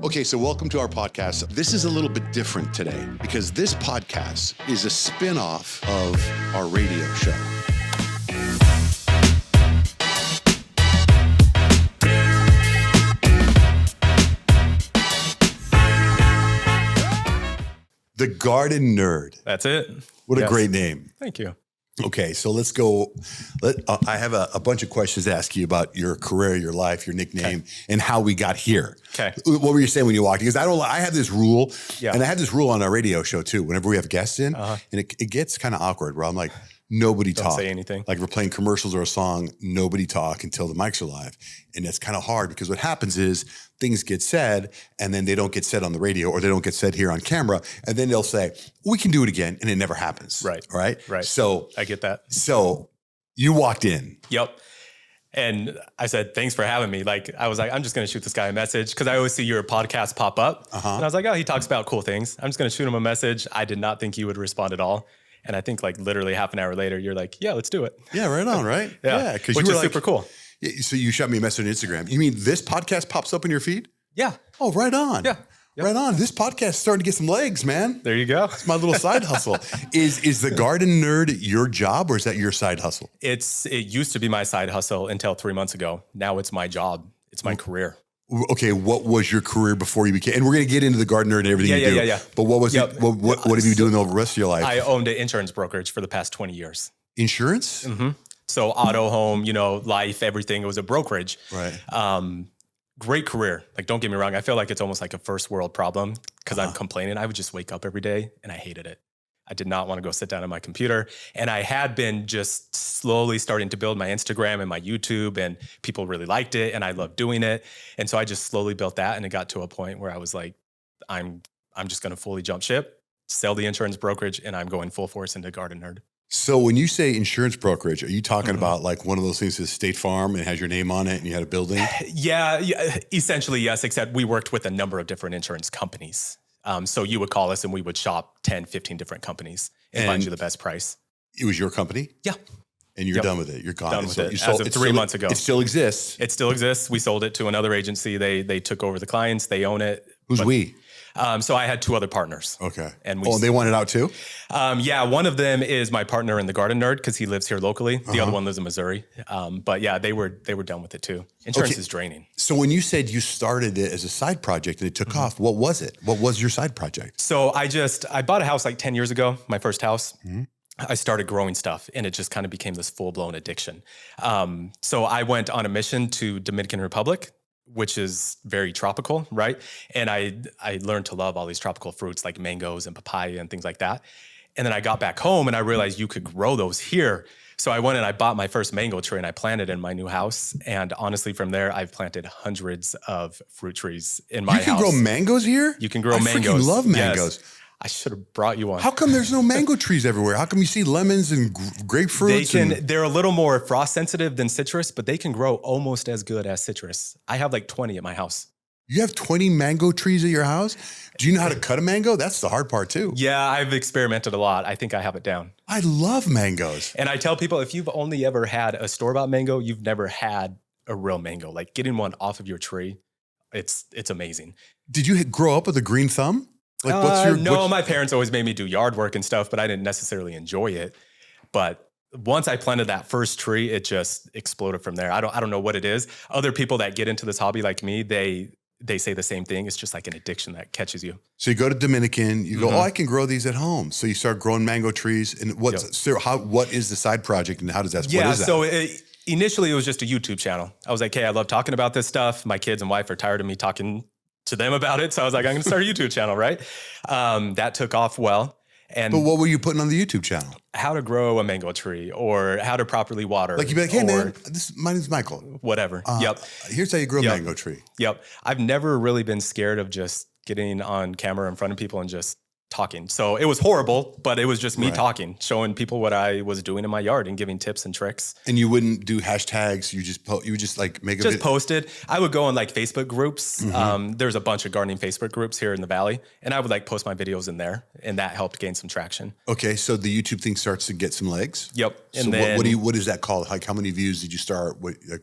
Okay, so welcome to our podcast. This is a little bit different today because this podcast is a spin-off of our radio show. The Garden Nerd. That's it. What a great name. Thank you. Okay, so let's go. I have a bunch of questions to ask you about your career, your life, your nickname, and how we got here. Okay. What were you saying when you walked in? Because I have this rule, Yeah. and I have this rule on our radio show too. Whenever we have guests in, and it gets kind of awkward where I'm like, nobody Don't talk. say anything. Like we're playing commercials or a song, nobody talk until the mics are live. And that's kind of hard because what happens is things get said and then they don't get said on the radio or they don't get said here on camera. And then they'll say, we can do it again. And it never happens. Right. Right. So I get that. So you walked in. Yep. And I said, thanks for having me. Like, I was like, I'm just going to shoot this guy a message because I always see your podcast pop up. And I was like, oh, he talks about cool things. I'm just going to shoot him a message. I did not think he would respond at all. And I think like literally half an hour later, you're like, yeah, let's do it. Yeah, right on, right? Yeah. Because Which you were is super cool. So you shot me a message on Instagram. You mean this podcast pops up in your feed? Yeah. Oh, right on. Yeah. Yep. Right on. This podcast is starting to get some legs, man. There you go. It's my little side hustle. Is the Garden Nerd your job or is that your side hustle? It used to be my side hustle until 3 months ago. Now it's my job. It's my career. Okay, what was your career before you became? And we're going to get into the Garden Nerd and everything you do. Yeah. But what was it? What have you been doing the rest of your life? I owned an insurance brokerage for the past 20 years. Insurance? Mm-hmm. So auto, home, life, everything. It was a brokerage. Right. Great career. Like, don't get me wrong. I feel like it's almost like a first world problem because I'm complaining. I would just wake up every day and I hated it. I did not want to go sit down at my computer. And I had been just slowly starting to build my Instagram and my YouTube, and people really liked it and I loved doing it. And so I just slowly built that, and it got to a point where I was like, I'm just going to fully jump ship, sell the insurance brokerage, and I'm going full force into Garden Nerd. So when you say insurance brokerage, are you talking about like one of those things that's State Farm and it has your name on it and you had a building? Yeah, essentially, yes, except we worked with a number of different insurance companies. So you would call us and we would shop 10, 15 different companies and find you the best price. It was your company? Yeah. And you're done with it. You're gone. Done with it. As of 3 months ago. It still exists. It still exists. We sold it to another agency. They took over the clients. They own it. Who's we? So I had two other partners. Okay. And they want it out too? Yeah. One of them is my partner in the Garden Nerd because he lives here locally. The other one lives in Missouri. But yeah, they were done with it too. Insurance is draining. So when you said you started it as a side project and it took off, what was it? What was your side project? So I bought a house like 10 years ago, my first house. I started growing stuff and it just kind of became this full-blown addiction. So I went on a mission to Dominican Republic, which is very tropical, right? And I learned to love all these tropical fruits like mangoes and papaya and things like that. And then I got back home and I realized you could grow those here. So I went and I bought my first mango tree and I planted it in my new house. And honestly, from there, I've planted hundreds of fruit trees in my house. You can grow mangoes here? You can grow mangoes. I freaking love mangoes. Yes. I should have brought you one. How come there's no mango trees everywhere? How come you see lemons and grapefruits? They're a little more frost sensitive than citrus, but they can grow almost as good as citrus. I have like 20 at my house. You have 20 mango trees at your house? Do you know how to cut a mango? That's the hard part too. Yeah, I've experimented a lot. I think I have it down. I love mangoes. And I tell people, if you've only ever had a store-bought mango, you've never had a real mango. Like getting one off of your tree, it's amazing. Did you grow up with a green thumb? Like my parents always made me do yard work and stuff, but I didn't necessarily enjoy it. But once I planted that first tree, it just exploded from there. I don't know what it is. Other people that get into this hobby like me, they say the same thing. It's just like an addiction that catches you. So you go to Dominican, you go, I can grow these at home. So you start growing mango trees. And what is the side project and how does that? Yeah, what is that? So initially it was just a YouTube channel. I was like, hey, I love talking about this stuff. My kids and wife are tired of me talking to them about it. So I was like, I'm going to start a YouTube channel, right? That took off well. But what were you putting on the YouTube channel? How to grow a mango tree or how to properly water. Like you'd be like, hey man, my name's Michael. Whatever. Yep. Here's how you grow a mango tree. Yep. I've never really been scared of just getting on camera in front of people and just talking. So it was horrible, but it was just me talking, showing people what I was doing in my yard and giving tips and tricks. And you wouldn't do hashtags. You would just like make a just posted. I would go on like Facebook groups. There's a bunch of gardening Facebook groups here in the Valley, and I would like post my videos in there, and that helped gain some traction. Okay, so the YouTube thing starts to get some legs. Yep. And so then, what is that called? Like how many views did you start?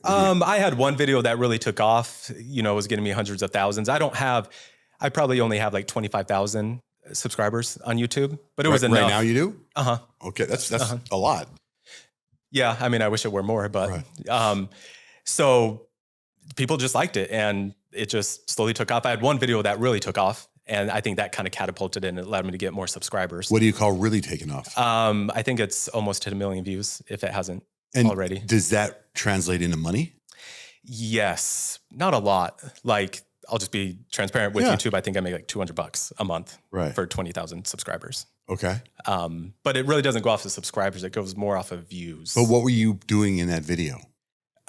I had one video that really took off. You know, it was getting me hundreds of thousands. I don't have I probably only have like 25,000 subscribers on YouTube, but it was enough. Right now you do? Uh-huh. Okay, that's a lot. Yeah, I mean, I wish it were more, but so people just liked it, and it just slowly took off. I had one video that really took off, and I think that kind of catapulted it and it allowed me to get more subscribers. What do you call really taking off? I think it's almost hit 1 million views if it hasn't already. Does that translate into money? Yes, not a lot. Like, I'll just be transparent with YouTube. I think I make like $200 a month for 20,000 subscribers. Okay. But it really doesn't go off of subscribers. It goes more off of views. But what were you doing in that video?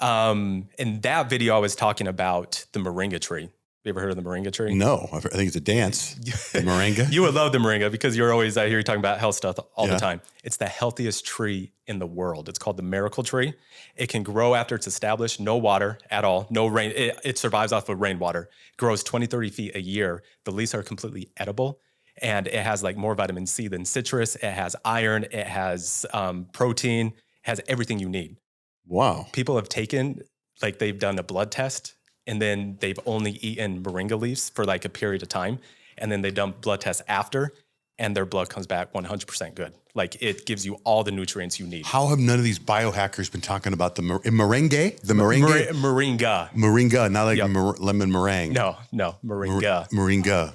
In that video, I was talking about the Moringa tree. You ever heard of the Moringa tree? No, I think it's a dance. The Moringa? You would love the Moringa because you're always, I hear you talking about health stuff all the time. It's the healthiest tree in the world. It's called the miracle tree. It can grow after it's established, no water at all, no rain. It survives off of rainwater, grows 20, 30 feet a year. The leaves are completely edible. And it has like more vitamin C than citrus. It has iron. It has protein. It has everything you need. Wow. People have taken, like they've done a blood test and then they've only eaten moringa leaves for like a period of time. And then they've done blood tests after and their blood comes back 100% good. Like it gives you all the nutrients you need. How have none of these biohackers been talking about the merengue? The merengue? Moringa. Moringa, not like lemon meringue. No, moringa. Moringa.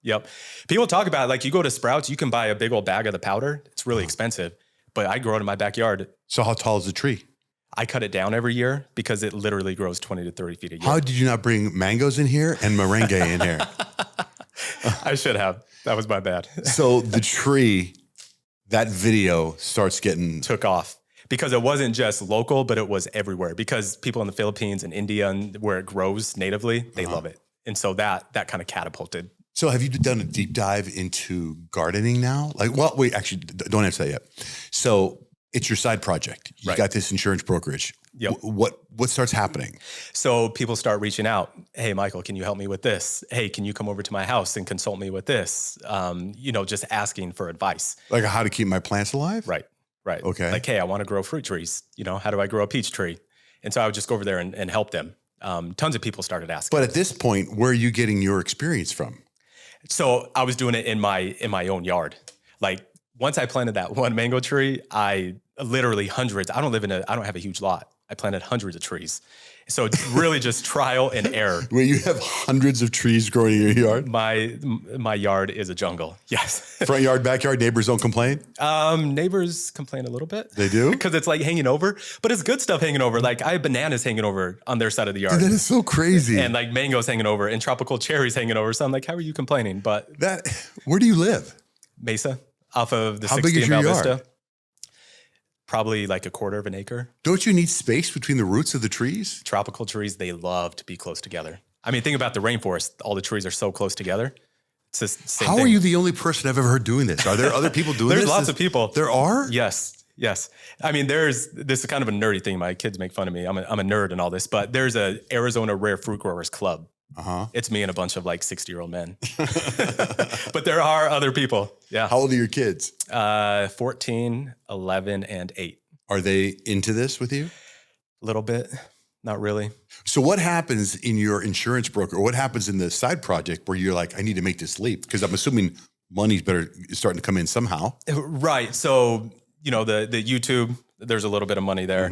Yep. People talk about it, like you go to Sprouts, you can buy a big old bag of the powder. It's really expensive, but I grow it in my backyard. So how tall is the tree? I cut it down every year because it literally grows 20 to 30 feet a year. How did you not bring mangoes in here and merengue in here? I should have. That was my bad. So the tree, that video starts getting... took off because it wasn't just local, but it was everywhere because people in the Philippines and India and where it grows natively, they love it. And so that kind of catapulted. So have you done a deep dive into gardening now? Like, well, wait, actually, don't answer that yet. So it's your side project. You got this insurance brokerage. Yep. What starts happening? So people start reaching out. Hey, Michael, can you help me with this? Hey, can you come over to my house and consult me with this? Just asking for advice. Like how to keep my plants alive? Right. Okay. Like, hey, I want to grow fruit trees. How do I grow a peach tree? And so I would just go over there and help them. Tons of people started asking. But at this point, where are you getting your experience from? So I was doing it in my own yard. Like once I planted that one mango tree, I literally hundreds. I don't have a huge lot. I planted hundreds of trees. So it's really just trial and error. Where you have hundreds of trees growing in your yard? My yard is a jungle. Yes. Front yard, backyard, neighbors don't complain? Neighbors complain a little bit. They do? Because it's like hanging over, but it's good stuff hanging over. Like I have bananas hanging over on their side of the yard. Dude, that is so crazy. And like mangoes hanging over and tropical cherries hanging over. So I'm like, how are you complaining? But where do you live? Mesa, off of the How 60 big is in your Val yard? Vista. Probably like a quarter of an acre. Don't you need space between the roots of the trees? Tropical trees, they love to be close together. I mean, think about the rainforest. All the trees are so close together. It's the same How thing. are you the only person I've ever heard doing this? Are there other people doing this? There's lots of people. There are? Yes. I mean, this is kind of a nerdy thing. My kids make fun of me. I'm a nerd and all this, but there's a Arizona Rare Fruit Growers Club. It's me and a bunch of like 60-year-old men. But there are other people. Yeah. How old are your kids? 14, 11, and 8. Are they into this with you? A little bit. Not really. So what happens in your insurance broker, or what happens in the side project where you're like, I need to make this leap? Because I'm assuming money's starting to come in somehow. Right. So, the YouTube, there's a little bit of money there.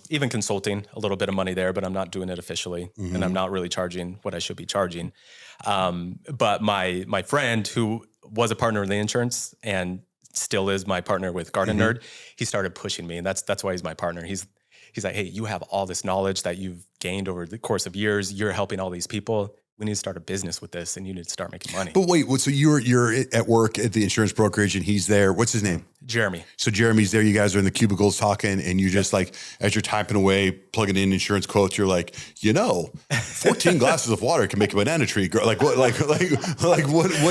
Even consulting, a little bit of money there, but I'm not doing it officially. And I'm not really charging what I should be charging. But my friend who was a partner in the insurance and still is my partner with Garden Nerd, he started pushing me. And that's why he's my partner. He's like, hey, you have all this knowledge that you've gained over the course of years. You're helping all these people. We need to start a business with this and you need to start making money. But wait, so you're at work at the insurance brokerage and he's there. What's his name? Jeremy. So Jeremy's there. You guys are in the cubicles talking and you just like, as you're typing away, plugging in insurance quotes, you're like, 14 glasses of water can make a banana tree grow. Like what, what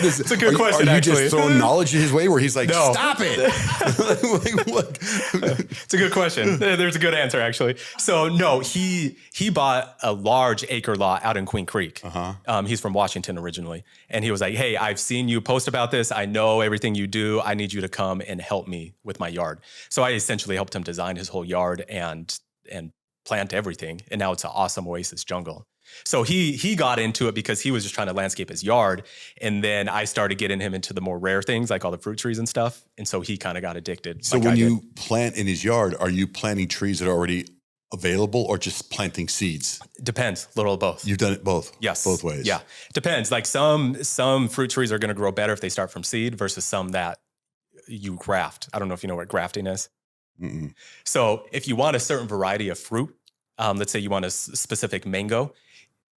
is it? It's a good question, are you actually. just throwing knowledge in his way where he's like, No. stop it. What? It's a good question. There's a good answer, actually. So no, he bought a large acre lot out in Queen Creek. He's from Washington originally. And he was like, hey, I've seen you post about this. I know everything you do. I need you to come and help me with my yard. So I essentially helped him design his whole yard and plant everything. And now it's an awesome oasis jungle. So he got into it because he was just trying to landscape his yard. And then I started getting him into the more rare things, like all the fruit trees and stuff. And so he kind of got addicted. So when you plant in his yard, are you planting trees that are already available or just planting seeds? Depends, a little of both. You've done it both? Yes. Both ways? Yeah. Depends. Like some fruit trees are going to grow better if they start from seed versus some that you graft. I don't know if you know what grafting is. Mm-mm. So if you want a certain variety of fruit, let's say you want a specific mango,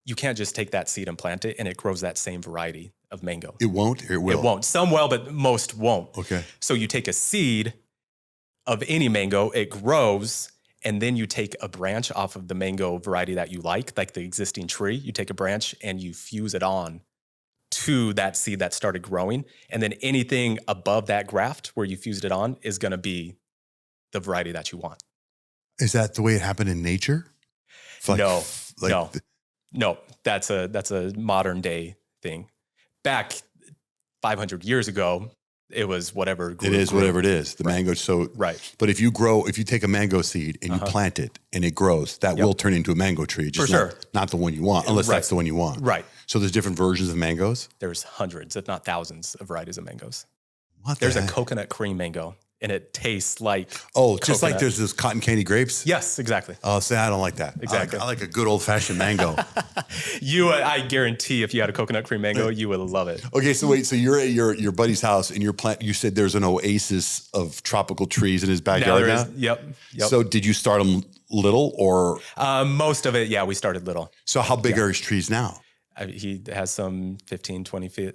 you can't just take that seed and plant it and it grows that same variety of mango. It won't or it will? It won't. Some will, but most won't. Okay. So you take a seed of any mango, it grows, and then you take a branch off of the mango variety that you like the existing tree. You take a branch and you fuse it on to that seed that started growing. And then anything above that graft where you fused it on is going to be the variety that you want. Is that the way it happened in nature? No. That's a modern day thing. Back 500 years ago, it was whatever grew. It is whatever it is. The mango. So right. But if you take a mango seed and you plant it and it grows, that will turn into a mango tree. Just for sure. Not the one you want, unless that's the one you want. Right. So there's different versions of mangoes? There's hundreds, if not thousands, of varieties of mangoes. There's a coconut cream mango, and it tastes like just coconut. like there's those cotton candy grapes? Yes, exactly. Oh, see, I don't like that. Exactly. I like a good old-fashioned mango. I guarantee if you had a coconut cream mango, you would love it. Okay, so wait, so you're at your buddy's house and you said there's an oasis of tropical trees in his backyard now? Yep. So did you start them little or? Most of it, yeah, we started little. So how big are his trees now? He has some 15, 20 feet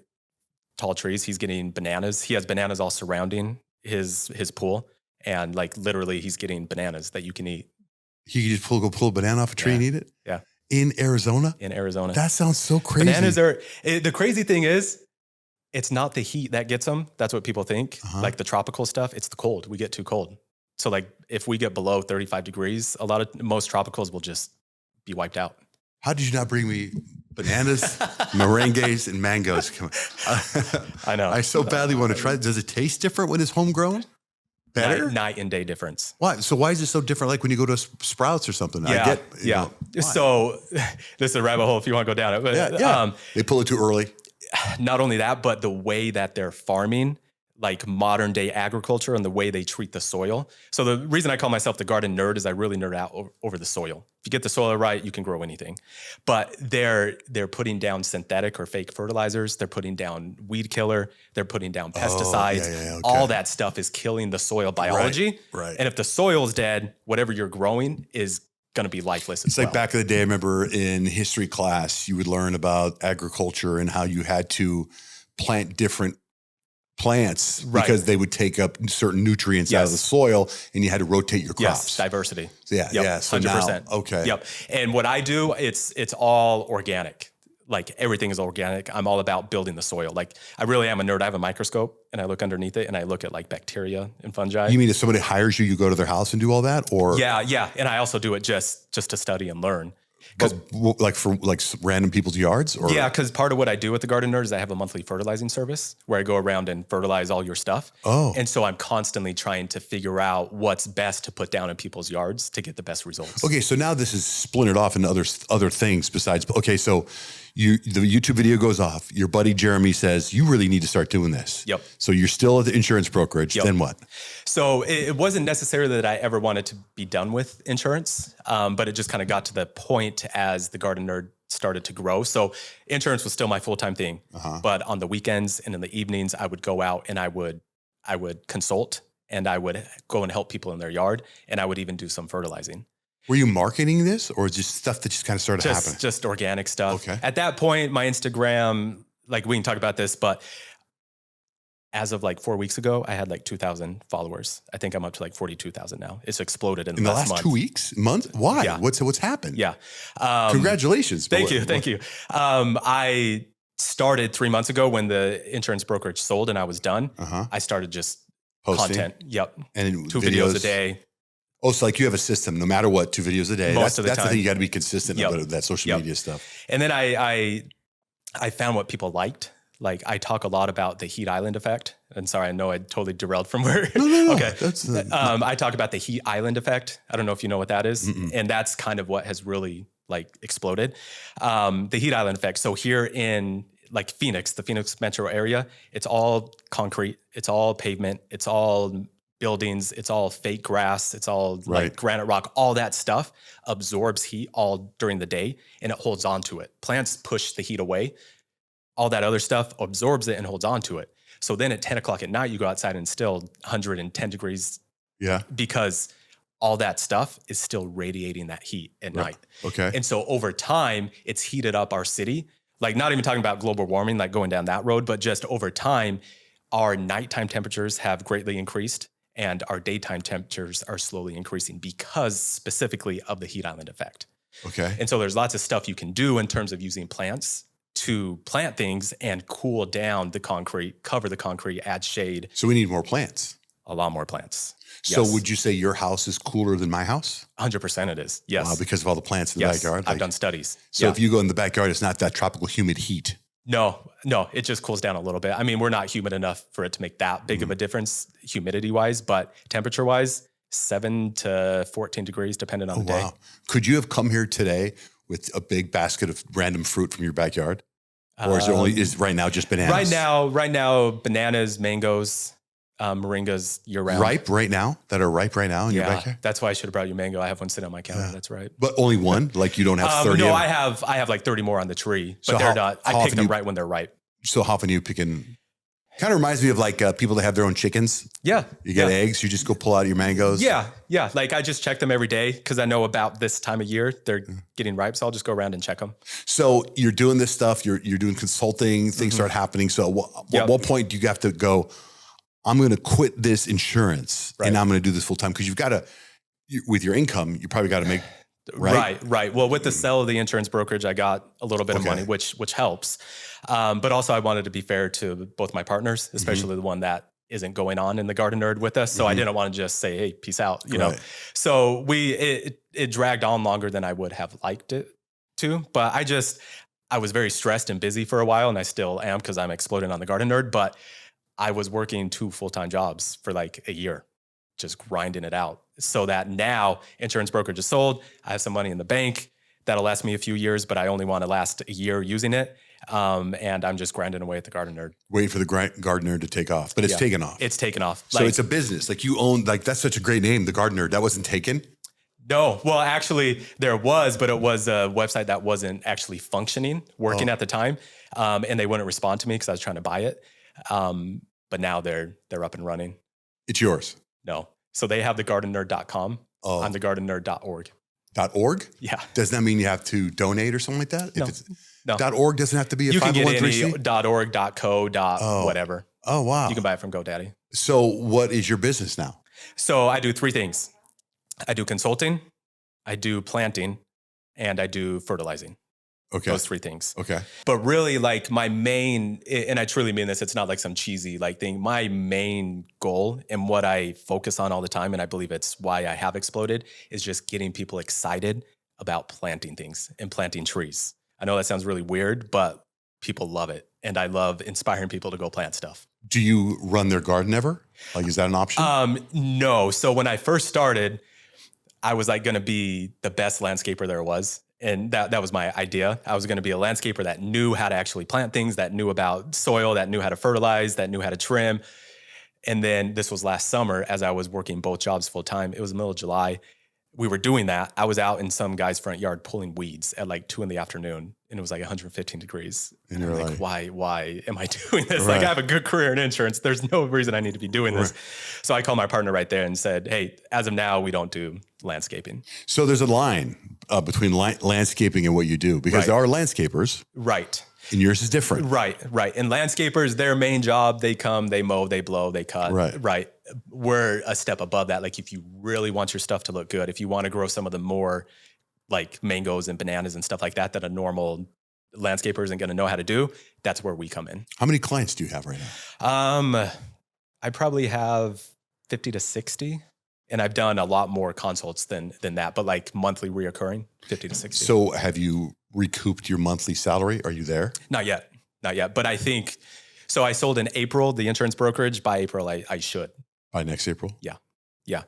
tall trees. He's getting bananas. He has bananas all surrounding his pool. And literally he's getting bananas that you can eat. He can just pull a banana off a tree and eat it? Yeah. In Arizona? In Arizona. That sounds so crazy. Bananas the crazy thing is, it's not the heat that gets them. That's what people think. Like the tropical stuff, it's the cold. We get too cold. So if we get below 35 degrees, most tropicals will just be wiped out. How did you not bring me bananas, merengues, and mangoes? I know. I so badly want to try it. Does it taste different when it's homegrown? Better? Night and day difference. Why? So why is it so different? Like when you go to Sprouts or something? Yeah. So this is a rabbit hole if you want to go down it. But they pull it too early. Not only that, but the way that they're farming, like modern day agriculture and the way they treat the soil. So the reason I call myself the garden nerd is I really nerd out over the soil. If you get the soil right, you can grow anything. But they're putting down synthetic or fake fertilizers. They're putting down weed killer. They're putting down pesticides. Okay. All that stuff is killing the soil biology. Right. And if the soil's dead, whatever you're growing is going to be lifeless as well. It's like back in the day, I remember in history class, you would learn about agriculture and how you had to plant different plants because they would take up certain nutrients out of the soil and you had to rotate your crops. Yes, diversity. Yeah. So 100%. Now, okay. Yep. And what I do, it's all organic. Like everything is organic. I'm all about building the soil. Like I really am a nerd. I have a microscope and I look underneath it and I look at like bacteria and fungi. You mean if somebody hires you, you go to their house and do all that? Or Yeah. And I also do it just to study and learn. But for random people's yards? Or? Yeah, because part of what I do with the Garden Nerd is I have a monthly fertilizing service where I go around and fertilize all your stuff. Oh. And so I'm constantly trying to figure out what's best to put down in people's yards to get the best results. Okay, so now this is splintered off into other things besides. Okay, so the YouTube video goes off. Your buddy Jeremy says, you really need to start doing this. Yep. So you're still at the insurance brokerage. Yep. Then what? So it wasn't necessarily that I ever wanted to be done with insurance, but it just kind of got to the point as the Garden Nerd started to grow. So insurance was still my full-time thing, but on the weekends and in the evenings, I would go out and I would consult and I would go and help people in their yard, and I would even do some fertilizing. Were you marketing this or just stuff that just kind of started happening? Just organic stuff. Okay. At that point, my Instagram, we can talk about this, but as of 4 weeks ago, I had 2,000 followers. I think I'm up to 42,000 now. It's exploded in the last month. 2 weeks? Month? Why? Yeah. What's happened? Yeah. Congratulations. Thank you. I started 3 months ago when the insurance brokerage sold and I was done. I started just posting content. Yep. And 2 videos a day. Oh, so you have a system, no matter what, 2 videos a day. Most of the that's time. the thing, you got to be consistent about that social media stuff. And then I found what people liked. I talk a lot about the heat island effect. And sorry, I know I totally derailed from where. No. Okay. I talk about the heat island effect. I don't know if you know what that is. And that's kind of what has really like exploded. The heat island effect. So here in like Phoenix, the Phoenix metro area, it's all concrete, it's all pavement, it's all buildings, it's all fake grass, it's all like granite rock, all that stuff absorbs heat all during the day and it holds on to it. Plants push the heat away. All that other stuff absorbs it and holds on to it. So then at 10 o'clock at night, you go outside and still 110 degrees. Yeah. Because all that stuff is still radiating that heat at night. Okay. And so over time, it's heated up our city. Like not even talking about global warming, like going down that road, but just over time, our nighttime temperatures have greatly increased and our daytime temperatures are slowly increasing because specifically of the heat island effect. Okay. And so there's lots of stuff you can do in terms of using plants to plant things and cool down the concrete, cover the concrete, add shade. So we need more plants. A lot more plants. So Yes. would you say your house is cooler than my house? 100% it is. Yes. Wow, because of all the plants in the Yes. backyard? I've done studies. So if you go in the backyard, it's not that tropical humid heat. No, it just cools down a little bit. I mean, we're not humid enough for it to make that big of a difference humidity wise, but temperature wise, 7 to 14 degrees depending on the day. Wow. Could you have come here today with a big basket of random fruit from your backyard? Or is it only right now just bananas? Right now, bananas, mangoes, moringas year round. Ripe right now? That are ripe right now in your backyard? That's why I should have brought you mango. I have one sitting on my counter. That's right. But only one? Like you don't have 30? No, I have like 30 more on the tree, but So they're how not. I pick often them right when they're ripe. So how often are you picking? Kind of reminds me of like people that have their own chickens. Yeah. You get eggs, you just go pull out your mangoes. Yeah. Like I just check them every day because I know about this time of year they're getting ripe. So I'll just go around and check them. So you're doing this stuff, you're doing consulting, things start happening. So at what point do you have to go, I'm going to quit this insurance and I'm going to do this full time? Because you've got to, with your income, you probably got to make, Right. Well, with the sale of the insurance brokerage, I got a little bit of money, which helps. But also I wanted to be fair to both my partners, especially the one that isn't going on in the Garden Nerd with us. So I didn't want to just say, hey, peace out, you know? So it dragged on longer than I would have liked it to, but I was very stressed and busy for a while and I still am because I'm exploding on the Garden Nerd, but I was working 2 full-time jobs for like a year, just grinding it out. So that now insurance brokerage is sold. I have some money in the bank that'll last me a few years, but I only want to last a year using it. And I'm just grinding away at the Garden Nerd. Waiting for the Garden Nerd to take off, but it's taken off. It's taken off. So it's a business. Like you own, like that's such a great name, the Garden Nerd. That wasn't taken? No, well, actually there was, but it was a website that wasn't actually functioning, working at the time. And they wouldn't respond to me because I was trying to buy it. But now they're up and running. It's yours. No. So they have thegardennerd.com. Oh. I'm thegardennerd.org. .org? Yeah. Does that mean you have to donate or something like that? No. If it's, .org doesn't have to be a 501c? You can get any .org, .co, whatever. Oh, wow. You can buy it from GoDaddy. So what is your business now? So I do 3 things. I do consulting, I do planting, and I do fertilizing. Okay. Those 3 things. Okay. But really like my main, and I truly mean this, it's not like some cheesy like thing. My main goal and what I focus on all the time, and I believe it's why I have exploded, is just getting people excited about planting things and planting trees. I know that sounds really weird, but people love it. And I love inspiring people to go plant stuff. Do you run their garden ever? Like, is that an option? No. So when I first started, I was like going to be the best landscaper there was. And that was my idea. I was going to be a landscaper that knew how to actually plant things, that knew about soil, that knew how to fertilize, that knew how to trim. And then this was last summer as I was working both jobs full time. It was the middle of July. We were doing that. I was out in some guy's front yard pulling weeds at like 2 PM and it was like 115 degrees. And you're like, why am I doing this? Like I have a good career in insurance. There's no reason I need to be doing this. So I called my partner right there and said, hey, as of now, we don't do landscaping. So there's a line between landscaping and what you do because there are landscapers. Right. And yours is different. Right. And landscapers, their main job, they come, they mow, they blow, they cut. Right. We're a step above that. Like if you really want your stuff to look good, if you want to grow some of the more like mangoes and bananas and stuff like that a normal landscaper isn't going to know how to do, that's where we come in. How many clients do you have right now? I probably have 50 to 60. And I've done a lot more consults than that, but like monthly reoccurring, 50 to 60. So have you recouped your monthly salary? Are you there? Not yet. But I think, so I sold in April, the insurance brokerage. By April, I should. By next April? Yeah. Yeah.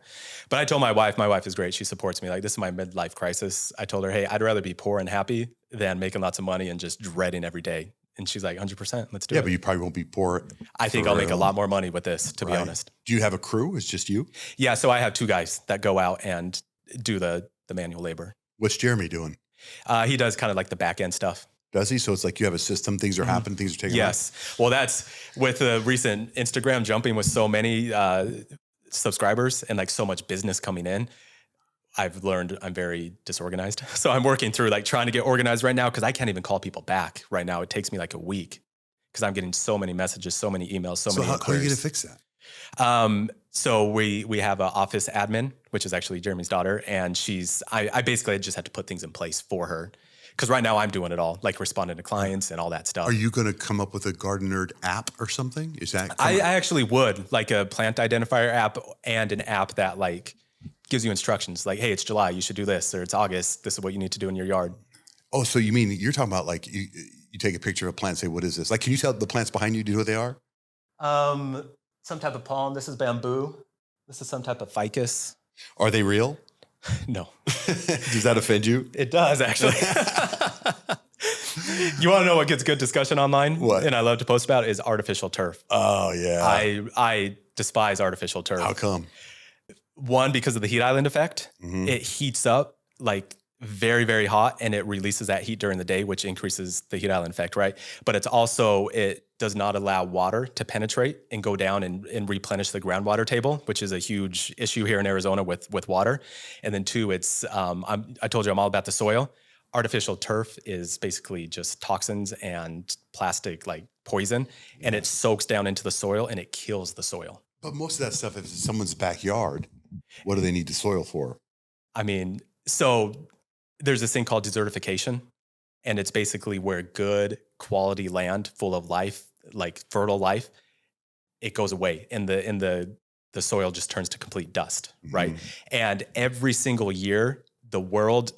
But I told my wife is great. She supports me. Like, this is my midlife crisis. I told her, hey, I'd rather be poor and happy than making lots of money and just dreading every day. And she's like, 100%, let's do it. Yeah, but you probably won't be poor. I think I'll make a lot more money with this, to be honest. Do you have a crew? It's just you? Yeah. So I have 2 guys that go out and do the manual labor. What's Jeremy doing? He does kind of like the back end stuff. Does he? So it's like you have a system, things are happening, things are taking Yes. Well, that's with the recent Instagram jumping with so many subscribers and like so much business coming in. I've learned I'm very disorganized. So I'm working through like trying to get organized right now because I can't even call people back right now. It takes me like a week because I'm getting so many messages, so many emails, so many inquiries. How are you going to fix that? So we have an office admin, which is actually Jeremy's daughter. And I basically just had to put things in place for her. Because right now I'm doing it all, like responding to clients and all that stuff. Are you going to come up with a Garden Nerd app or something? Is that? I actually would, like a plant identifier app and an app that like gives you instructions. Like, hey, it's July, you should do this, or it's August, this is what you need to do in your yard. Oh, so you mean you're talking about like you take a picture of a plant and say, what is this? Like, can you tell the plants behind you, do you know what they are? Some type of palm. This is bamboo. This is some type of ficus. Are they real? No. Does that offend you? It does, actually. You want to know what gets good discussion online? What? And I love to post about is artificial turf. Oh, yeah. I despise artificial turf. How come? One, because of the heat island effect. Mm-hmm. It heats up like very, very hot and it releases that heat during the day, which increases the heat island effect, right? But it's also, it does not allow water to penetrate and go down and replenish the groundwater table, which is a huge issue here in Arizona with water. And then 2, it's, I told you I'm all about the soil. Artificial turf is basically just toxins and plastic like poison, and it soaks down into the soil and it kills the soil. But most of that stuff, if it's in someone's backyard, what do they need the soil for? I mean, so there's this thing called desertification, and it's basically where good quality land full of life, like fertile life, it goes away and the soil just turns to complete dust, right? And every single year, the world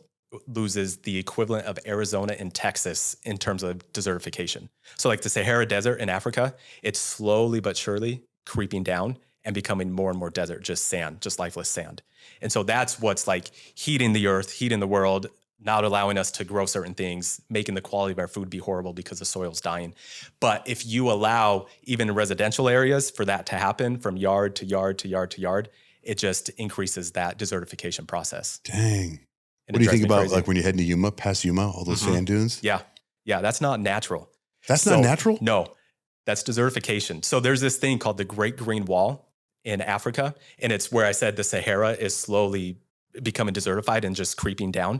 loses the equivalent of Arizona and Texas in terms of desertification. So like the Sahara Desert in Africa, it's slowly but surely creeping down and becoming more and more desert, just sand, just lifeless sand. And so that's what's like heating the earth, heating the world, not allowing us to grow certain things, making the quality of our food be horrible because the soil's dying. But if you allow, even in residential areas, for that to happen from yard to yard to yard to yard, it just increases that desertification process. Dang. And what do you think about crazy. like when you head into Yuma, past Yuma, all those sand dunes? Yeah. Yeah, that's not natural. That's not natural? No, that's desertification. So there's this thing called the Great Green Wall in Africa, and it's where I said the Sahara is slowly becoming desertified and just creeping down.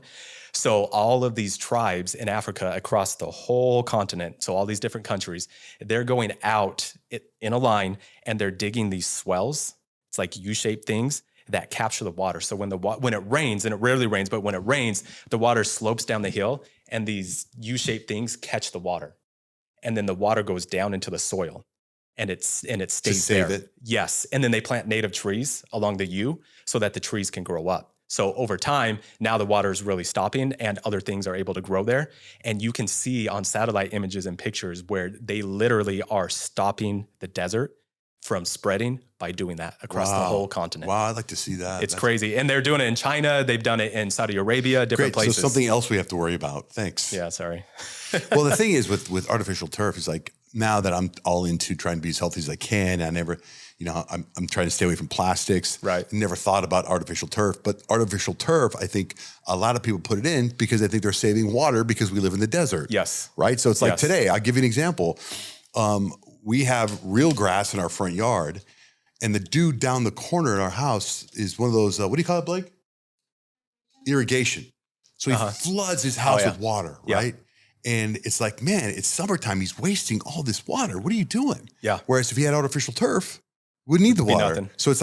So all of these tribes in Africa across the whole continent, so all these different countries, they're going out in a line and they're digging these swells. It's like U-shaped things that capture the water. So when it rains, and it rarely rains, but when it rains, the water slopes down the hill and these U-shaped things catch the water. And then the water goes down into the soil and it stays there. Save it. Yes. And then they plant native trees along the U so that the trees can grow up. So over time, now the water is really stopping and other things are able to grow there. And you can see on satellite images and pictures where they literally are stopping the desert from spreading by doing that across the whole continent. Wow, I'd like to see that. It's crazy. And they're doing it in China. They've done it in Saudi Arabia, different places. So something else we have to worry about. Thanks. Yeah, sorry. Well, the thing is with artificial turf is like, now that I'm all into trying to be as healthy as I can, I never, I'm trying to stay away from plastics. Right. Never thought about artificial turf, but artificial turf, I think a lot of people put it in because they think they're saving water because we live in the desert. Yes. Right. So it's like Yes. today, I'll give you an example. We have real grass in our front yard, and the dude down the corner in our house is one of those, what do you call it, Blake? Irrigation. So he floods his house with water, right? And it's like, man, it's summertime. He's wasting all this water. What are you doing? Yeah. Whereas if he had artificial turf, wouldn't need the water. nothing. So it's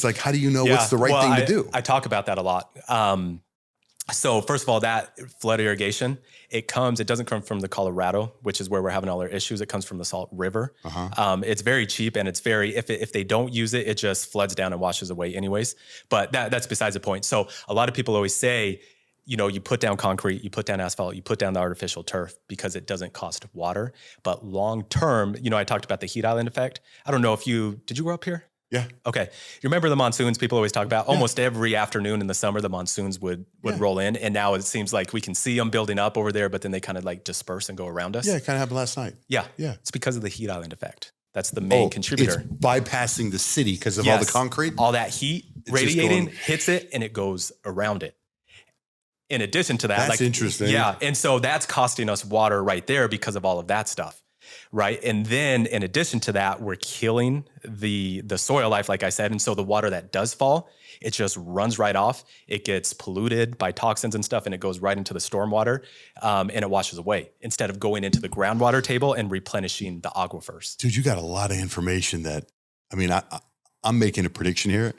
like, how do you know what's the right thing to do? I talk about that a lot. So first of all, that flood irrigation, it doesn't come from the Colorado, which is where we're having all our issues. It comes from the Salt River. It's very cheap and it's if they don't use it, it just floods down and washes away anyways. But that's besides the point. So a lot of people always say, you put down concrete, you put down asphalt, you put down the artificial turf because it doesn't cost water. But long term, I talked about the heat island effect. I don't know did you grow up here? Yeah. Okay. You remember the monsoons people always talk about? Almost every afternoon in the summer, the monsoons would roll in. And now it seems like we can see them building up over there, but then they kind of like disperse and go around us. Yeah, it kind of happened last night. Yeah. Yeah. It's because of the heat island effect. That's the main contributor. It's bypassing the city because of all the concrete. All that heat radiating hits it and it goes around it. In addition to that, that's interesting. Yeah. And so that's costing us water right there because of all of that stuff. Right. And then in addition to that, we're killing the soil life, like I said. And so the water that does fall, it just runs right off. It gets polluted by toxins and stuff, and it goes right into the stormwater, and it washes away instead of going into the groundwater table and replenishing the aquifers. Dude, you got a lot of information that, I mean, I'm making a prediction here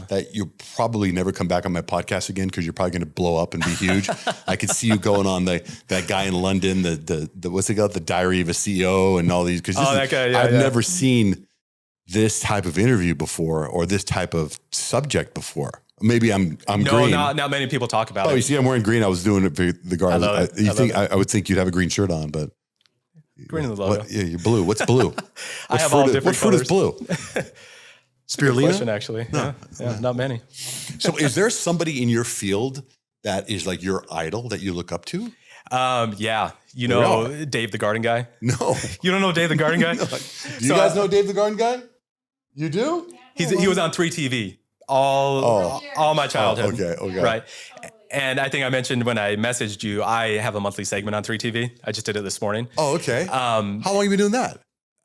that you'll probably never come back on my podcast again because you're probably going to blow up and be huge. I could see you going on that guy in London, the what's it called, the Diary of a CEO and all these. Because that guy, I've never seen this type of interview before or this type of subject before. Maybe I'm green. No, not many people talk about it. Oh, you see, I'm wearing green. I was doing it for the guards. I would think you'd have a green shirt on, but green in the logo. You're blue. What's blue? I have all different colors. What fruit is blue? Spirulina? Question, actually. No. Yeah, not many. So is there somebody in your field that is like your idol that you look up to? Yeah. You know Dave the Garden Guy? No. You don't know Dave the Garden Guy? No. Do you guys know Dave the Garden Guy? You do? He was on 3TV all my childhood. Okay. Right. And I think I mentioned when I messaged you, I have a monthly segment on 3TV. I just did it this morning. Oh, okay. How long have you been doing that?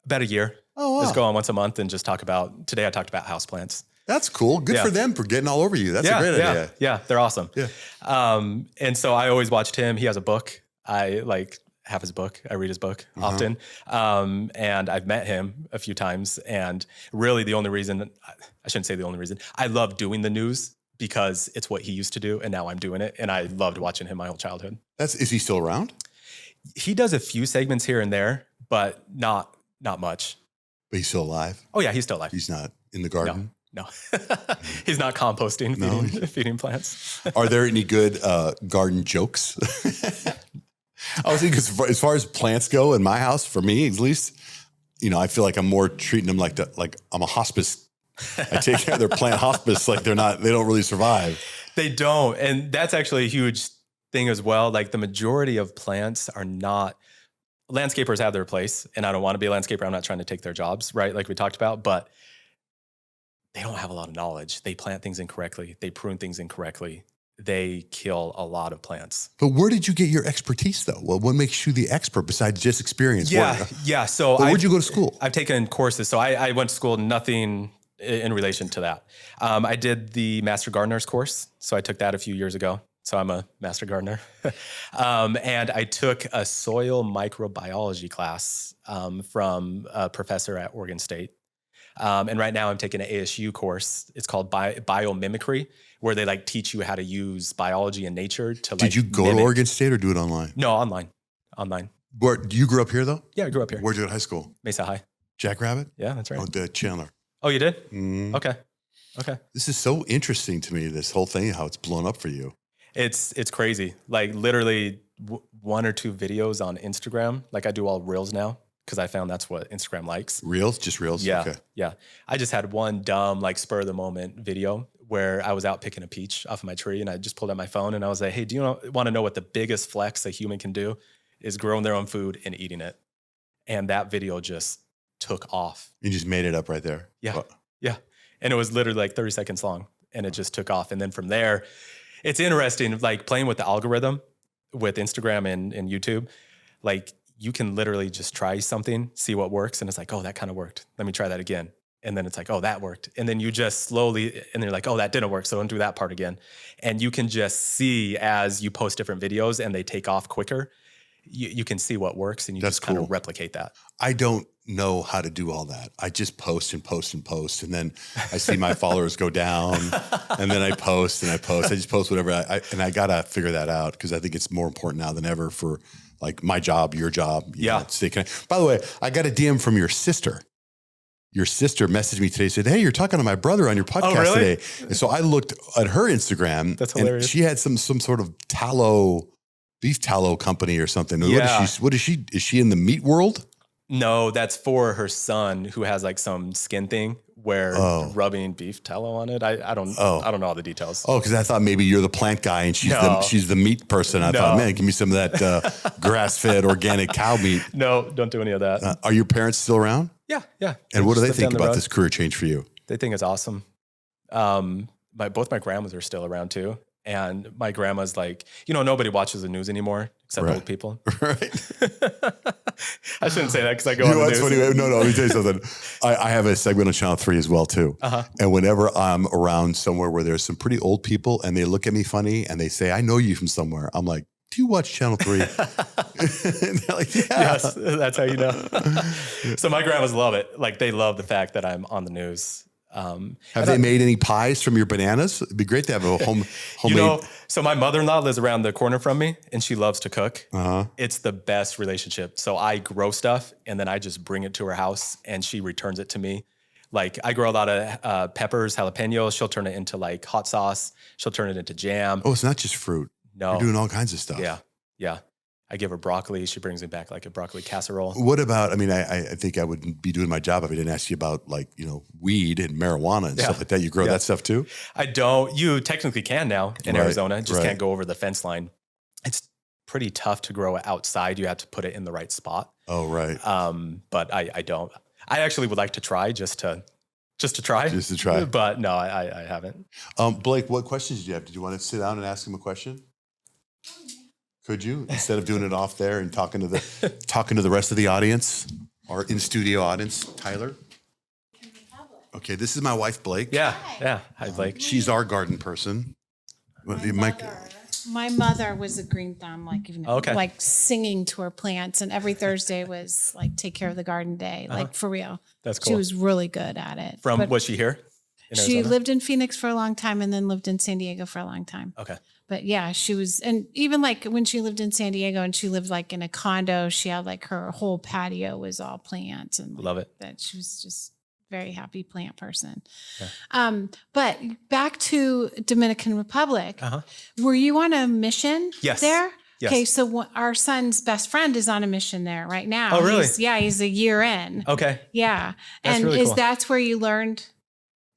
About a year. Oh, wow. Just go on once a month and just talk about, today I talked about houseplants. That's cool. Good for them for getting all over you. That's a great idea. Yeah, they're awesome. Yeah. And so I always watched him. He has a book. I have his book. I read his book often. And I've met him a few times. And really the only reason, I shouldn't say the only reason, I love doing the news because it's what he used to do. And now I'm doing it. And I loved watching him my whole childhood. Is he still around? He does a few segments here and there, but not much. But he's still alive? Oh yeah, he's still alive. He's not in the garden? No. He's not composting, feeding plants. Are there any good garden jokes? I was thinking, as far as plants go in my house, for me at least, I feel like I'm more treating them like I'm a hospice. I take care of their plant hospice like they don't really survive. They don't. And that's actually a huge thing as well. Like the majority of plants are not, landscapers have their place, and I don't want to be a landscaper. I'm not trying to take their jobs, right? Like we talked about, but they don't have a lot of knowledge. They plant things incorrectly. They prune things incorrectly. They kill a lot of plants. But where did you get your expertise though? Well, what makes you the expert besides just experience? Yeah. So where'd you go to school? I've taken courses. So I went to school, nothing in relation to that. I did the Master Gardener's course. So I took that a few years ago. So I'm a master gardener. And I took a soil microbiology class from a professor at Oregon State. And right now I'm taking an ASU course. It's called biomimicry, where they teach you how to use biology and nature to Did you go to Oregon State or do it online? No, online. Where, you grew up here though? Yeah, I grew up here. Where'd you go to high school? Mesa High. Jackrabbit? Yeah, that's right. Oh, the Chandler. Oh, you did? Mm. Okay. This is so interesting to me, this whole thing, how it's blown up for you. It's crazy. Like literally one or two videos on Instagram. Like I do all reels now because I found that's what Instagram likes. Reels? Just reels? Yeah. Okay. Yeah. I just had one dumb spur of the moment video where I was out picking a peach off of my tree and I just pulled out my phone and I was like, hey, do you want to know what the biggest flex a human can do is growing their own food and eating it? And that video just took off. You just made it up right there. Yeah. Well, yeah. And it was literally 30 seconds long and it just took off. And then from there, it's interesting, playing with the algorithm with Instagram and YouTube. You can literally just try something, see what works. And it's like, oh, that kind of worked. Let me try that again. And then it's like, oh, that worked. And then you just slowly, and they're like, oh, that didn't work. So don't do that part again. And you can just see as you post different videos and they take off quicker, you can see what works and you just kind of replicate that. I don't know how to do all that. I just post and post and post. And then I see my followers go down and then I post and I post. I just post whatever. I got to figure that out because I think it's more important now than ever for my job, your job. You know, stay connected. By the way, I got a DM from your sister. Your sister messaged me today, said, hey, you're talking to my brother on your podcast today. And so I looked at her Instagram. That's hilarious. And she had some sort of beef tallow company or something. Yeah. What is she? Is she in the meat world? No, that's for her son who has like some skin thing where rubbing beef tallow on it. I don't know all the details. Oh, because I thought maybe you're the plant guy and she's the meat person. I thought, man, give me some of that grass-fed organic cow meat. No, don't do any of that. Are your parents still around? Yeah. And what do they think about this career change for you? They think it's awesome. Both my grandmas are still around too. And my grandma's like, nobody watches the news anymore except old people. Right. I shouldn't say that because I go on the news. Funny. No, let me tell you something. I have a segment on Channel 3 as well too. And whenever I'm around somewhere where there's some pretty old people and they look at me funny and they say, I know you from somewhere. I'm like, do you watch Channel 3? And they're like, yeah. Yes, that's how you know. So my grandmas love it. Like they love the fact that I'm on the news. Have they made any pies from your bananas? It'd be great to have a homemade. So my mother-in-law lives around the corner from me and she loves to cook. It's the best relationship. So I grow stuff and then I just bring it to her house and she returns it to me. Like I grow a lot of peppers, jalapenos. She'll turn it into like hot sauce. She'll turn it into jam. Oh, it's not just fruit. No. You're doing all kinds of stuff. Yeah. I give her broccoli. She brings me back like a broccoli casserole. What about, I think I wouldn't be doing my job if I didn't ask you about like, weed and marijuana and stuff like that. You grow that stuff too? I don't. You technically can now in Arizona. Just can't go over the fence line. It's pretty tough to grow it outside. You have to put it in the right spot. Oh, right. But I don't. I actually would like to try just to try. Just to try. But no, I haven't. Blake, what questions did you have? Did you want to sit down and ask him a question? Could you, instead of doing it off there and talking to the rest of the audience, our in-studio audience, Tyler? Okay, this is my wife, Blake. Yeah. Hi, Blake. She's our garden person. My mother was a green thumb, like singing to her plants, and every Thursday was like take care of the garden day, like for real. That's cool. She was really good at it. Was she here in Arizona? She lived in Phoenix for a long time and then lived in San Diego for a long time. Okay. But yeah, she was, and even like when she lived in San Diego and she lived like in a condo, she had like her whole patio was all plants and love it. That she was just very happy plant person. Yeah. But back to Dominican Republic, were you on a mission there? Yes. Okay, so our son's best friend is on a mission there right now. Oh, really? He's a year in. Okay. Yeah. That's really cool. That's where you learned?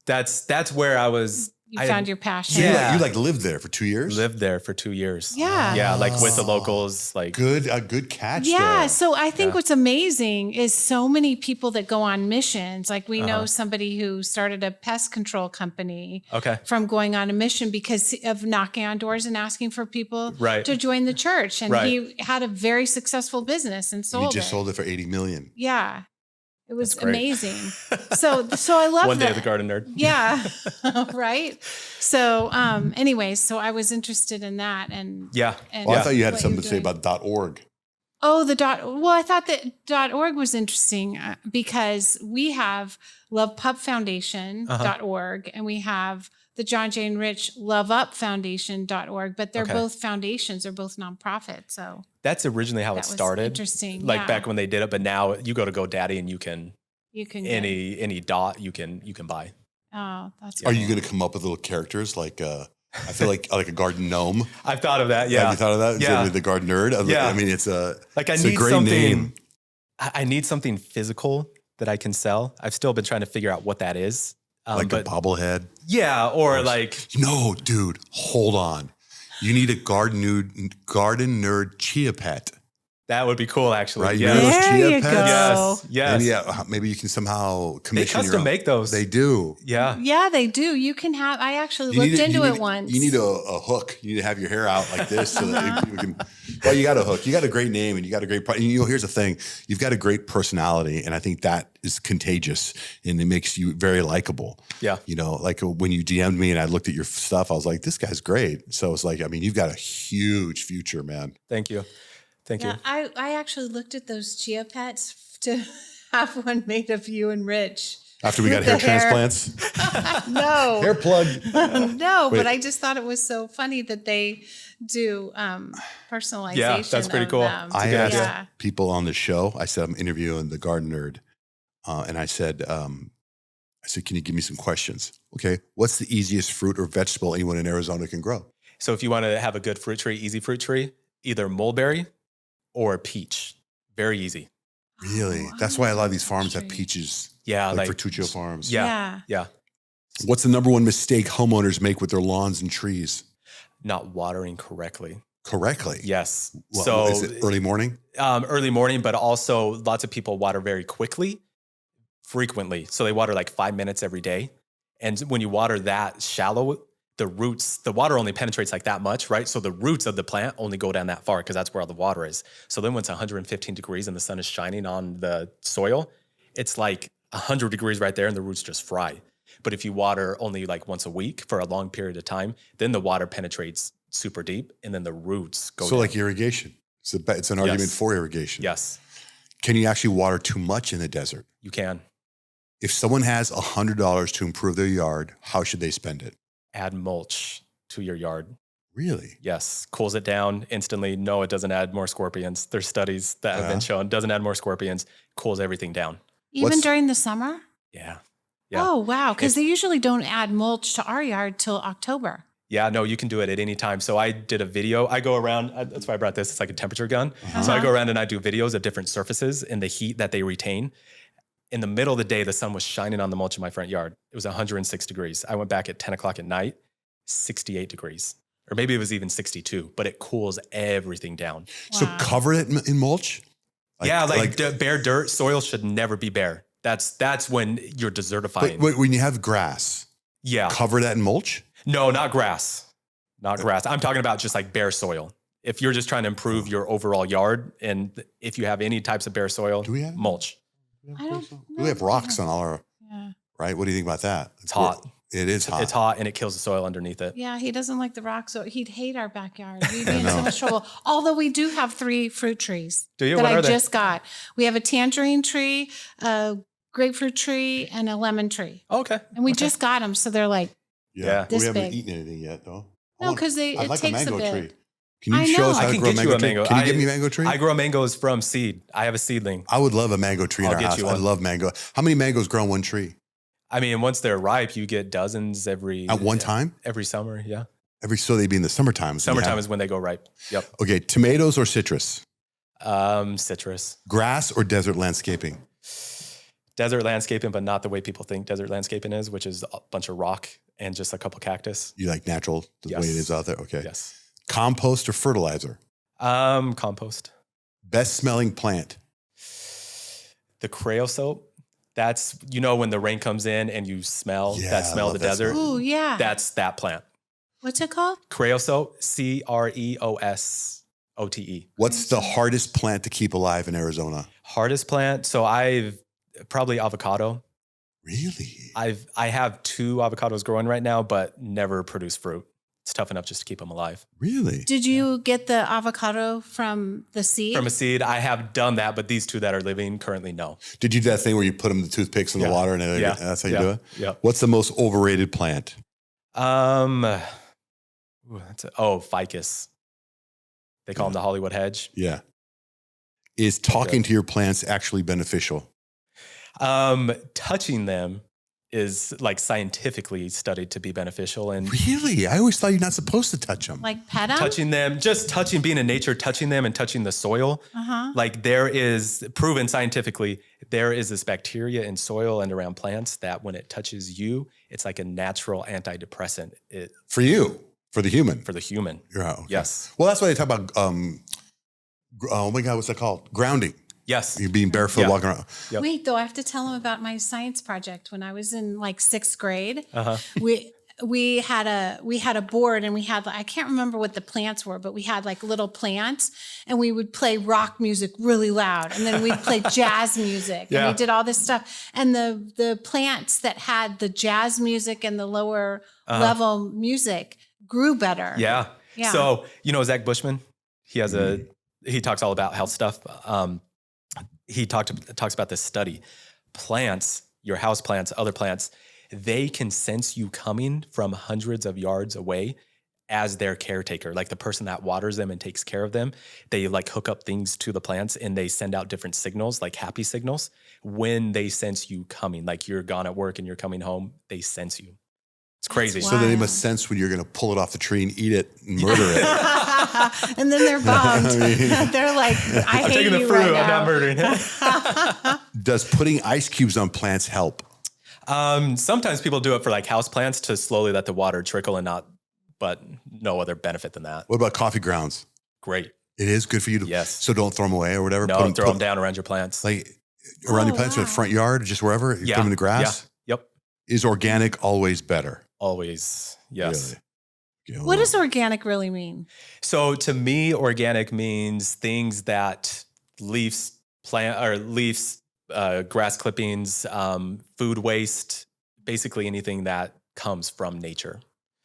That's where I was. You found your passion. Yeah. You lived there for 2 years? Lived there for 2 years. Yeah. Yeah, like with the locals. Like a good catch. Yeah. There. So I think what's amazing is so many people that go on missions. Like we know somebody who started a pest control company from going on a mission because of knocking on doors and asking for people to join the church. And he had a very successful business and sold it. He just sold it for $80 million. Yeah. It was amazing. So I love One day the garden nerd. Yeah. Right. So, anyways, so I was interested in that and I thought you had something to say about .org. Oh, I thought that .org was interesting because we have Love Pup Foundation .org and we have the Johnjay and Rich Love Up Foundation.org, but they're both foundations, they're both nonprofits. So that's originally how it started. Interesting. Like back when they did it, but now you go to GoDaddy and you can any dot you can buy. Oh, that's Are you going to come up with little characters like I feel like a garden gnome? I've thought of that. Yeah. Have you thought of that? Yeah. The garden nerd? Yeah. I mean, it's a great something, name. I need something physical that I can sell. I've still been trying to figure out what that is. Like a bobblehead? Yeah, or like... No, dude, hold on. You need a garden nerd chia pet. That would be cool, actually. Right? Yeah. You know those chia you pets? go. Yes. And maybe you can somehow commission They custom make those. They do. Yeah. Yeah, they do. You can have... I actually looked into it once. You need a hook. You need to have your hair out like this so that people can... Well, you got a hook. You got a great name and you got a great... here's the thing. You've got a great personality and I think that is contagious and it makes you very likable. Yeah. Like when you DM'd me and I looked at your stuff, I was like, this guy's great. So it's like, you've got a huge future, man. Thank you. Thank you. I actually looked at those chia pets to have one made of you and Rich. After we got hair transplants? No. Hair plug. No, but I just thought it was so funny that they do personalization. Yeah, that's pretty cool. I asked people on the show, I said, I'm interviewing the garden nerd. And I said, can you give me some questions? Okay. What's the easiest fruit or vegetable anyone in Arizona can grow? So if you want to have a good fruit tree, easy fruit tree, either mulberry or peach. Very easy. Really? Oh, That's why a lot of these farms have peaches. Yeah. Like Fertuccio farms. Yeah. What's the number one mistake homeowners make with their lawns and trees? Not watering correctly. Correctly? Yes. Well, so is it early morning? Early morning, but also lots of people water very quickly, frequently. So they water like 5 minutes every day. And when you water that shallow, the water only penetrates like that much, right? So the roots of the plant only go down that far because that's where all the water is. So then when it's 115 degrees and the sun is shining on the soil, it's like 100 degrees right there and the roots just fry. But if you water only like once a week for a long period of time, then the water penetrates super deep and then the roots go down. Like irrigation. It's an argument for irrigation. Yes. Can you actually water too much in the desert? You can. If someone has $100 to improve their yard, how should they spend it? Add mulch to your yard. Really? Yes. Cools it down instantly. No, it doesn't add more scorpions. There's studies that have been shown. Doesn't add more scorpions. Cools everything down. Even during the summer? Yeah. Oh, wow. Because they usually don't add mulch to our yard till October. Yeah, no, you can do it at any time. So I did a video. I go around. That's why I brought this. It's like a temperature gun. So I go around and I do videos of different surfaces and the heat that they retain. In the middle of the day, the sun was shining on the mulch in my front yard. It was 106 degrees. I went back at 10 o'clock at night, 68 degrees. Or maybe it was even 62, but it cools everything down. Wow. So cover it in mulch? Bare dirt, soil should never be bare. That's when you're desertifying. But when you have grass, cover that in mulch? No, not grass. Not grass. I'm talking about just like bare soil. If you're just trying to improve your overall yard, and if you have any types of bare soil, do we have mulch? I don't know. We have rocks on all our, right? What do you think about that? It's hot. It is hot. It's hot and it kills the soil underneath it. Yeah, he doesn't like the rocks, so he'd hate our backyard. We'd be in so much trouble. Although we do have 3 fruit trees that I just got. We have a tangerine tree, a grapefruit tree, and a lemon tree. Okay. And we just got them, so they're like this big. We haven't eaten anything yet, though. No, because it like takes a mango bit. tree. Can you show us how to grow a mango tree? Can you give me a mango tree? I grow mangoes from seed. I have a seedling. I would love a mango tree in our house. I love mango. How many mangoes grow on one tree? I mean, once they're ripe, you get dozens every... At one time? Every summer, yeah. So they'd be in the summertime. Summertime is when they go ripe. Yep. Okay, tomatoes or citrus? Citrus. Grass or desert landscaping? Desert landscaping, but not the way people think desert landscaping is, which is a bunch of rock and just a couple cactus. You like natural, the way it is out there? Okay. Yes. Compost or fertilizer? Compost. Best smelling plant? The creosote. That's, when the rain comes in and you smell of the desert. Ooh, yeah. That's that plant. What's it called? Creosote, Creosote. What's the hardest plant to keep alive in Arizona? Hardest plant? So I've probably avocado. Really? I have 2 avocados growing right now, but never produce fruit. It's tough enough just to keep them alive. Really? Did you get the avocado from the seed? From a seed, I have done that, but these 2 that are living currently, no. Did you do that thing where you put them the toothpicks in the water and that's how you do it? Yeah. What's the most overrated plant? Ficus. They call them the Hollywood hedge. Yeah. Is talking to your plants actually beneficial? Touching them is like scientifically studied to be beneficial. And really? I always thought you're not supposed to touch them. Like pet them? Touching them, being in nature, touching them and touching the soil. Like there is proven scientifically, there is this bacteria in soil and around plants that when it touches you, it's like a natural antidepressant. For you, for the human. For the human. Okay. Yes. Well, that's why they talk about, oh my God, what's that called? Grounding. Yes. You're being barefoot, walking around. Yep. Wait, though, I have to tell him about my science project. When I was in like 6th grade, we had a board and we had, I can't remember what the plants were, but we had like little plants and we would play rock music really loud. And then we'd play jazz music and we did all this stuff. And the plants that had the jazz music and the lower level music grew better. Yeah. So, Zach Bushman, he has he talks all about health stuff. He talks about this study. Plants, your house plants, other plants, they can sense you coming from hundreds of yards away as their caretaker, like the person that waters them and takes care of them. They like hook up things to the plants and they send out different signals, like happy signals. When they sense you coming, like you're gone at work and you're coming home, they sense you. It's crazy. So then it must sense when you're going to pull it off the tree and eat it and murder it. And then they're bummed. They're like, I'm taking the fruit. I'm not murdering it. Does putting ice cubes on plants help? Sometimes people do it for like house plants to slowly let the water trickle and not, but no other benefit than that. What about coffee grounds? Great. It is good for you to. Yes. So don't throw them away or whatever. No, throw them down around your plants. Like around your plants in the front yard, just wherever. You put them in the grass. Yeah. Yep. Is organic always better? Always. Yes. Really? What does organic really mean? So to me, organic means things that grass clippings, food waste, basically anything that comes from nature.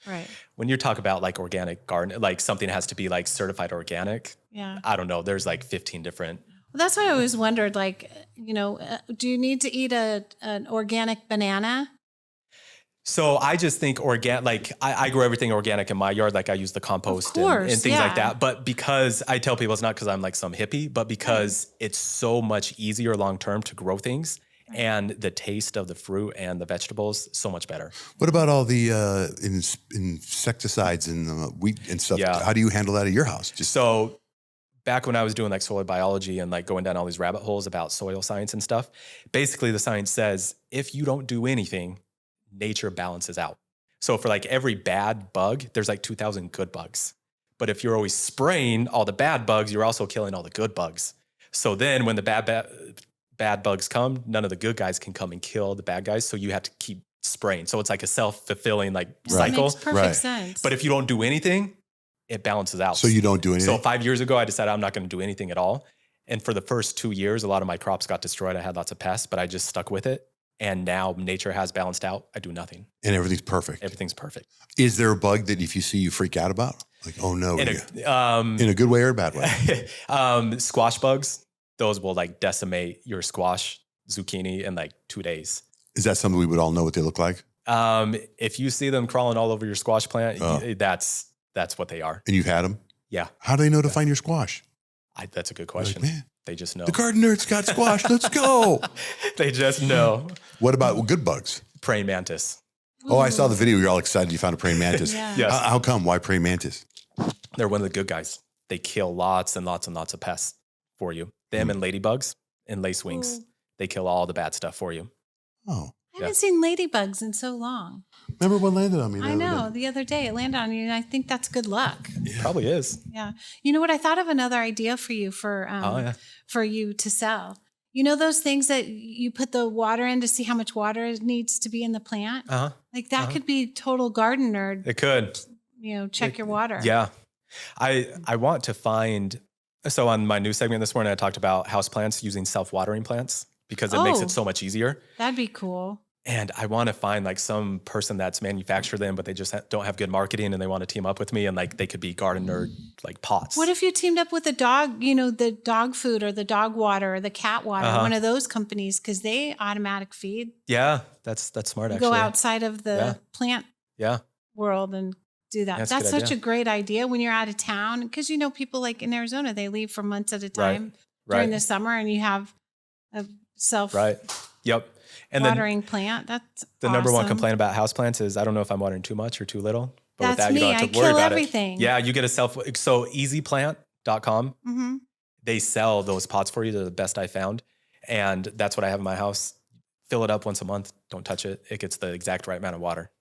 Right. When you talk about like organic garden, like something has to be like certified organic. Yeah. I don't know. There's like 15 different. Well, that's why I always wondered, like, do you need to eat an organic banana? So I just think like I grow everything organic in my yard. Like I use the compost and things like that. But because I tell people it's not because I'm like some hippie, but because it's so much easier long-term to grow things and the taste of the fruit and the vegetables, so much better. What about all the insecticides and wheat and stuff? Yeah. How do you handle that at your house? So back when I was doing like soil biology and like going down all these rabbit holes about soil science and stuff, basically the science says if you don't do anything, nature balances out. So for like every bad bug, there's like 2,000 good bugs. But if you're always spraying all the bad bugs, you're also killing all the good bugs. So then when the bad bugs come, none of the good guys can come and kill the bad guys. So you have to keep spraying. So it's like a self-fulfilling like cycle. Makes perfect sense. But if you don't do anything, it balances out. So you don't do anything? So 5 years ago, I decided I'm not going to do anything at all. And for the first 2 years, a lot of my crops got destroyed. I had lots of pests, but I just stuck with it. And now nature has balanced out. I do nothing. And everything's perfect. Everything's perfect. Is there a bug that if you see you freak out about? Like, oh no. In a good way or a bad way? Squash bugs, those will like decimate your squash, zucchini in like 2 days. Is that something we would all know what they look like? If you see them crawling all over your squash plant, that's what they are. And you've had them? Yeah. How do they know to find your squash? That's a good question. Like, man, they just know. The garden nerd's got squash. Let's go. They just know. What about good bugs? Praying mantis. Oh, I saw the video. You're all excited you found a praying mantis. Yeah. Yes. How come? Why praying mantis? They're one of the good guys. They kill lots and lots and lots of pests for you. Them and ladybugs and lacewings. They kill all the bad stuff for you. Oh. I haven't seen ladybugs in so long. Remember what landed on me? I know. The other day it landed on you, and I think that's good luck. Yeah. Probably is. Yeah. You know what? I thought of another idea for you for you to sell. You know those things that you put the water in to see how much water needs to be in the plant? Uh-huh. Like that could be total garden nerd. It could. Check your water. Yeah. I want to find, so on my news segment this morning, I talked about houseplants using self-watering plants because it makes it so much easier. That'd be cool. And I want to find like some person that's manufactured them, but they just don't have good marketing and they want to team up with me and like they could be garden nerd like pots. What if you teamed up with a dog, the dog food or the dog water or the cat water, one of those companies, because they automatic feed. Yeah, that's smart actually. Go outside of the plant world and do that. That's such a great idea when you're out of town because people like in Arizona, they leave for months at a time during the summer and you have a self and watering plant. That's the number one complaint about houseplants is I don't know if I'm watering too much or too little. But that's with that, you don't have to worry about everything. It. Yeah, you get so easyplant.com. Mm-hmm. They sell those pots for you. They're the best I found. And that's what I have in my house. Fill it up once a month. Don't touch it. It gets the exact right amount of water.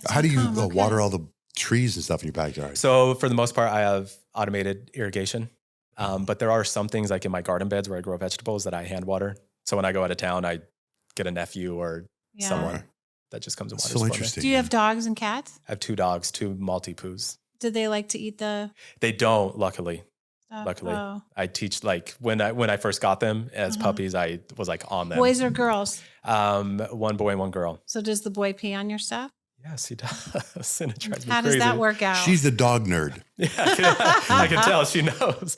How do you water all the trees and stuff in your backyard? So for the most part, I have automated irrigation. But there are some things like in my garden beds where I grow vegetables that I hand water. So when I go out of town, I get a nephew or someone that just comes and waters. So interesting. Do you have dogs and cats? I have 2 dogs, 2 Maltipus. Do they like to eat the? They don't, luckily. Luckily, I teach like when I first got them as puppies, I was like on them. Boys or girls? 1 boy and 1 girl. So does the boy pee on your stuff? Yes, he does. And it drives me How crazy. does that work out? She's the dog nerd. Yeah, I can tell she knows.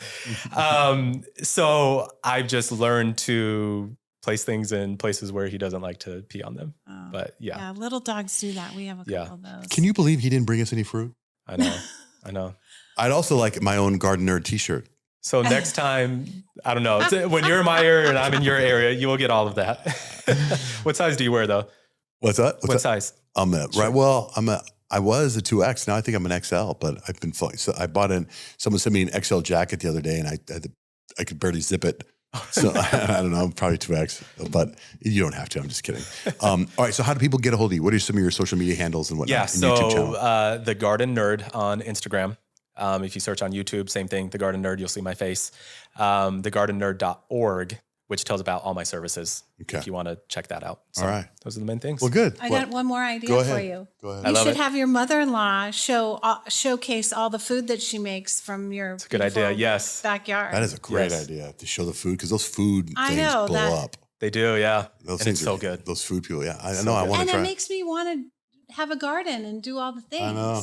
So I've just learned to place things in places where he doesn't like to pee on them. Oh, but yeah, little dogs do that. We have a couple of those. Can you believe he didn't bring us any fruit? I know. I'd also like my own garden nerd t-shirt. So next time, I don't know, when you're in my area and I'm in your area, you will get all of that. What size do you wear though? What's that? What size? I was a 2X. Now I think I'm an XL, but I've been fine. So I someone sent me an XL jacket the other day and I could barely zip it. So I don't know, probably 2X, but you don't have to. I'm just kidding. All right. So how do people get a hold of you? What are some of your social media handles and whatnot? Yeah. So The Garden Nerd on Instagram. If you search on YouTube, same thing, The Garden Nerd, you'll see my face. thegardennerd.org, which tells about all my services. Okay. If you want to check that out. So all right. Those are the main things. Well, good. I got one more idea for you. Go ahead. You should have your mother-in-law showcase all the food that she makes from your That's a good idea. Yes. Backyard. That is a great idea to show the food because those food things blow up. They do, yeah. Those and things it's so good. Those food people, yeah. I know. I want to try. And it makes me want to have a garden and do all the things. I know.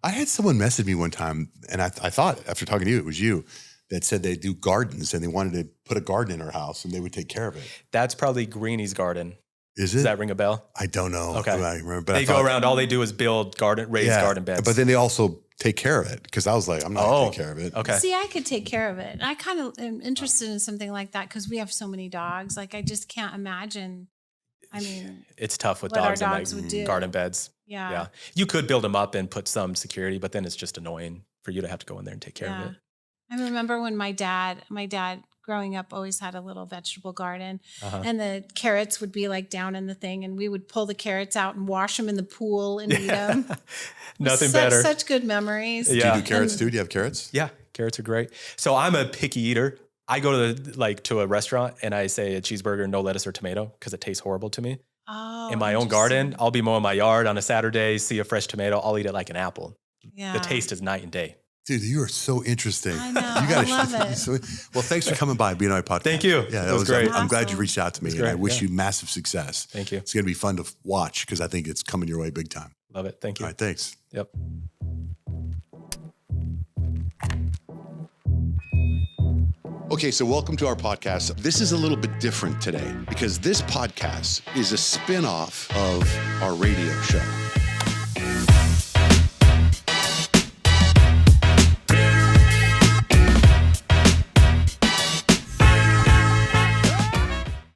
I had someone message me one time, and I thought after talking to you, it was you, that said they do gardens and they wanted to put a garden in her house and they would take care of it. That's probably Greenie's garden. Is it? Does that ring a bell? I don't know. Okay. I remember. But they go around, all they do is build raised garden beds. But then they also take care of it because I was like, I'm not going to take care of it. Okay. See, I could take care of it. I kind of am interested in something like that because we have so many dogs. Like, I just can't imagine. I mean, it's tough with what dogs our in dogs would do. garden beds. Yeah. You could build them up and put some security, but then it's just annoying for you to have to go in there and take care of it. I remember when my dad growing up always had a little vegetable garden and the carrots would be like down in the thing and we would pull the carrots out and wash them in the pool and eat them. Nothing better. Such good memories. Yeah. Do you do carrots too? Do you have carrots? Yeah. Carrots are great. So I'm a picky eater. I go to a restaurant and I say a cheeseburger, no lettuce or tomato because it tastes horrible to me. Oh, in my own garden, I'll be mowing my yard on a Saturday, see a fresh tomato, I'll eat it like an apple. Yeah. The taste is night and day. Dude, you are so interesting. I know. I love it. Well, thanks for coming by, being on my podcast. Thank you. Yeah, that was great. I'm glad you reached out to me, and I wish you massive success. Thank you. It's going to be fun to watch because I think it's coming your way big time. Love it. Thank you. All right, thanks. Yep. Okay, so welcome to our podcast. This is a little bit different today because this podcast is a spin-off of our radio show.